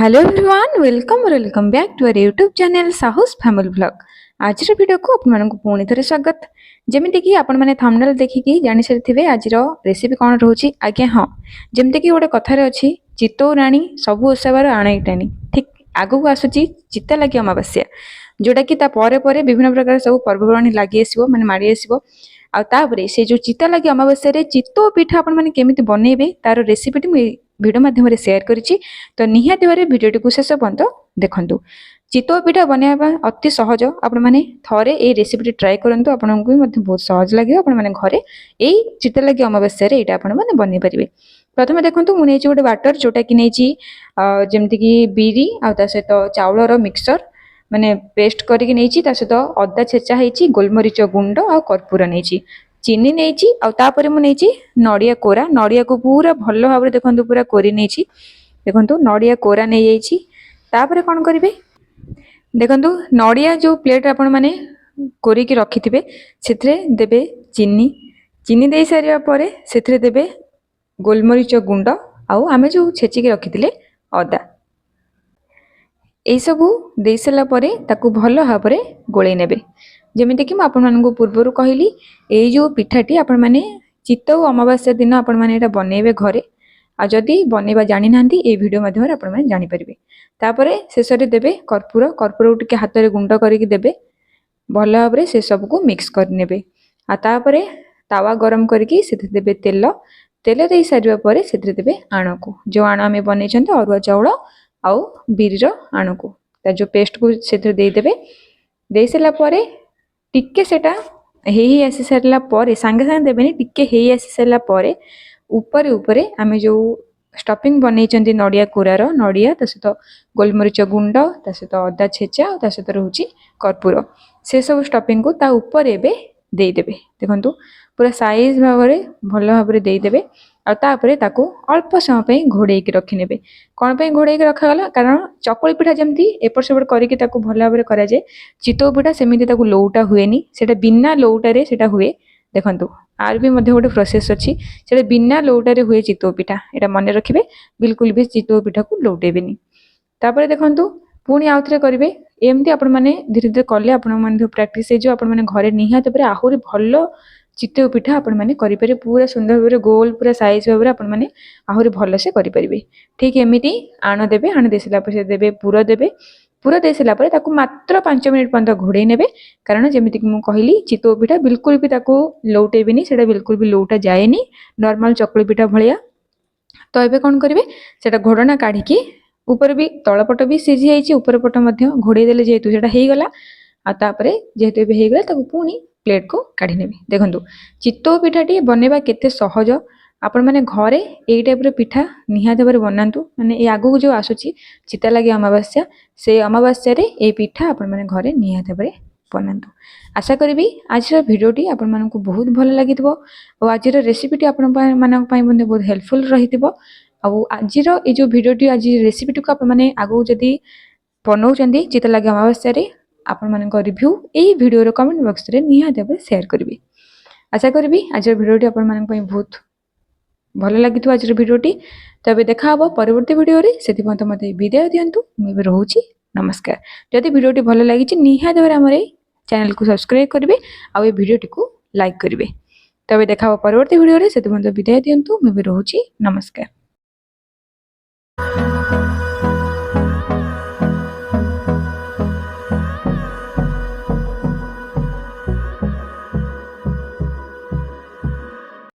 Hello everyone welcome back to our YouTube channel Sahu's family vlog. आज video को अपन पुणी थे स्वागत। जमीती कि आपण मैंने थंबनेल देखिकी जानि सारी आज रेसिपी कौन रोचे आज्ञा हाँ जमती कि गोटे कथार अच्छी चितौ राणी सबू ओसाबार आणाई टाणी ठीक आगू आसूची चिता लगी अमावास्या जोटा कि विभिन्न प्रकार सब पर्वपर्वाणी लगी आसो माने माड़ी आसो आउे से जो चिता लगी अमावास्या चितौ पिठा आपण मैंने केमी बनइबे तार रेसिपीटी मुझे भिडियो माध्यम सेयार करिछि। तो निहाती भारे भिडियोटी को शेष पर्यंत देखंतु। चितौ पिठा बनाइबा अति सहज आपण माने थरे ए रेसिपीटी ट्राई करंतु आपनको भी मध्य बहुत सहज लागियो आपण माने घरे ए चिता लगी अमावास्या रे एटा आपण माने बनै परिबे। प्रथमे देखंतु मु नेछि गोटे बैटर जोटा कि नेछि जेमति कि बीरी आ ता सहित चाउलर मिक्सचर माने पेस्ट करके नेछि ता सहित अदा छेचा हेछि गोलमरीच गुंड आ कर्पूर नेछि चीनी नेछि आ तापर मु नेछि नडिया कोरा नडिया को पूरा भलो भाबरे देखंतु पूरा कोरी नेछि देखंतु नडिया कोरा नै जाइछि। तापर कोन करिवे देखंतु नडिया जो प्लेट आपण माने कोरी की रखिथिबे सेथरे देबे चीनी चीनी देई सारिया परे सेथरे देबे गोलमरीच गुंड आउ आमे जो छेची के रखिथिले अदा ए सबु देई सला परे ताकू भलो भाबरे गोळै नेबे। जेमिति कि आपण मानकु पूर्वरु कहली ए जो पिठाटी आपण माने चितौ अमावास्या दिन आपण माने एटा बनेबे घरे आ जदि बनेबा जानि नांती ए वीडियो माध्यम रे आपण माने जानि परिबे। तापरे शेषरे देबे कर्पूर कर्पूर टिके हाथ रे गुंड करिक देबे भलो भाबरे से सब को मिक्स कर नेबे आ तापरे तावा गरम करिक सेथे देबे तेल तेल देई सारिबा परे सेथे देबे आण को जो आण आमे बनै छन्ते अरुआ चाउल आउ बीरीर आण को ता जो पेस्ट को सेथे देई देबे देई सला परे टिके सेटा हेई आसी सारला परे संगे संगे देबेनी टिके हेई आसी सारला परे ऊपर ऊपर आमे जो स्टफिंग बनै चंदी नडिया कोरार नडिया ता सहित गोलमरीच गुंड ता सहित अदा छेचा ता सहित रहउची कर्पूर से सब स्टफिंग को ता ऊपर एबे देई देबे देखंतु पूरा साइज भाबरे भलो भाबरे देई देबे आ तापरे ताको अल्प समय पे घोड़े के रखि नेबे। कोन पे घोड़े के रखा गला कारण चकुली पिठा जेमती एपर सेपर करिके ताको भलो भाबरे करा जाय चितौ पिठा सेमिति ताको लौटा हुएनी सेटा बिना लौटारे सेटा हुए देखंतु आर भी मध्य गोटे प्रोसेस अच्छी से बिना लौटारे हुए चितौ पिठा एटा मन रखिबे बिल्कुल भी चितौ पिठा को लौटेबेनी। तापर देखंतु पुणी आउ थरे करिवे एमती आपण माने धीरे धीरे कले आपण माने प्रैक्टिस हे जो आपण माने घरे निहात पर आहुरी भलो चितौ पिठा आपण माने करि पारे पूरा सुंदर भाबरे गोल पूरा साइज भाबरे आपण माने आहुरी भलो से करि परिबे। ठीक एमिति आण देबे आण देसला पर देबे पूरा दे सारा पर ताकू मात्र 5 मिनिट पर्यंत घोड़े नेबे कारण जेमिति कि मु कहली चितौ पिठा बिल्कुल भी ताकू लौटेबेनी सेटा बिल्कुल भी लौटा जाएनी नॉर्मल चकुली पिठा भलिया। तो एबे कोन करिवे सेटा घोड़ना काढिकी ऊपर भी तळपट भी सिझी जाइछि ऊपर पट मध्य घोड़े देले जेतु सेटा हेई गला आ तापरे जेतु एबे हेई गला ताकू पुनी प्लेट को काढी नेबे। देखंतु चितौ पिठाटी बनेबा केते सहज आपण माने घरे एई टाइप रे पिठा निहात भाबरे बनांतु माने ए आगु जो आसुची चिता लागि अमावास्या से अमावास्या रे ए पिठा आपण माने घरे निहात भाबरे बनांतु। आशा करबी आज भिडियोटी आपण मानकु बहुत भल लागितबो और आज रेसिपीटी आपण मानक पई बने बहुत हेल्पफुल रहितबो और आज ए जो भिडियोटी आज रेसिपीटी को आपण माने आगु जदी बनौचंदी चिता लागि अमावास्या रे आपण मानक रिव्यू ए भिडियो रो कमेंट बॉक्स रे निहात भाबरे शेयर करबी। आशा करबी आज भिडियोटी आपण मानक पई बहुत भल लगी आज भिडियोटी। तो अभी देखा हम परवर्ती भिडियो रे सेति पयंत मते विदाय दियंतु मैं रहूची नमस्कार। जदि भिडियोटी भल लगी निहात भाबरे हमर चैनल को सब्सक्राइब करेंगे और ये भिडियोटी को लाइक करेंगे। तो अभी देखा परवर्ती भिडियो रे सेति पयंत विदाय दियंतु मैं रहूची नमस्कार।